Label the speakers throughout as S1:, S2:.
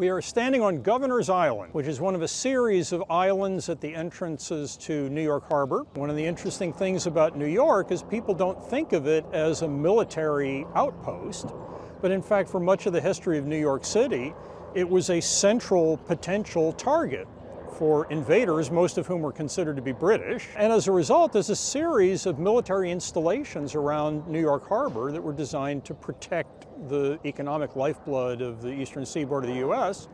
S1: We are standing on Governor's Island, which is one of a series of islands at the entrances to New York Harbor. One of the interesting things about New York is people don't think of it as a military outpost, but in fact, for much of the history of New York City, it was a central potential target for invaders, most of whom were considered to be British. And as a result, there's a series of military installations around New York Harbor that were designed to protect the economic lifeblood of the eastern seaboard of the US.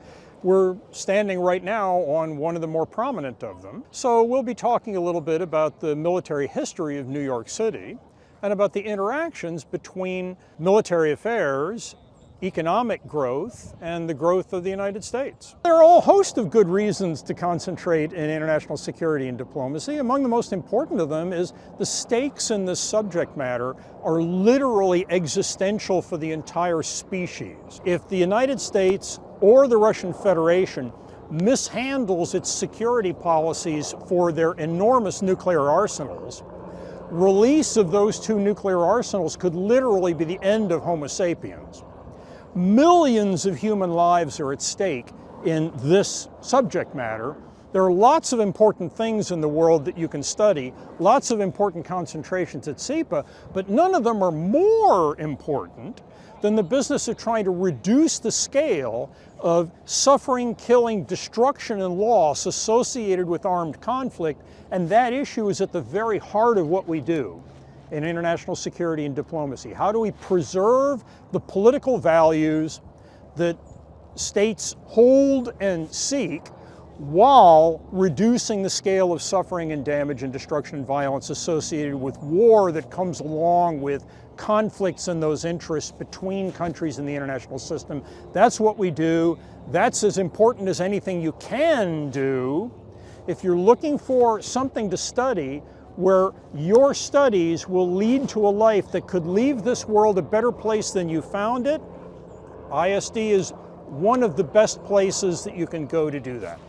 S1: We're standing right now on one of the more prominent of them. So we'll be talking a little bit about the military history of New York City and about the interactions between military affairs, economic growth, and the growth of the United States. There are a whole host of good reasons to concentrate in international security and diplomacy. Among the most important of them is the stakes in this subject matter are literally existential for the entire species. If the United States or the Russian Federation mishandles its security policies for their enormous nuclear arsenals, release of those two nuclear arsenals could literally be the end of Homo sapiens. Millions of human lives are at stake in this subject matter. There are lots of important things in the world that you can study, lots of important concentrations at SEPA, but none of them are more important than the business of trying to reduce the scale of suffering, killing, destruction, and loss associated with armed conflict, and that issue is at the very heart of what we do in international security and diplomacy. How do we preserve the political values that states hold and seek while reducing the scale of suffering and damage and destruction and violence associated with war that comes along with conflicts and those interests between countries in the international system? That's what we do. That's as important as anything you can do. If you're looking for something to study where your studies will lead to a life that could leave this world a better place than you found it, ISD is one of the best places that you can go to do that.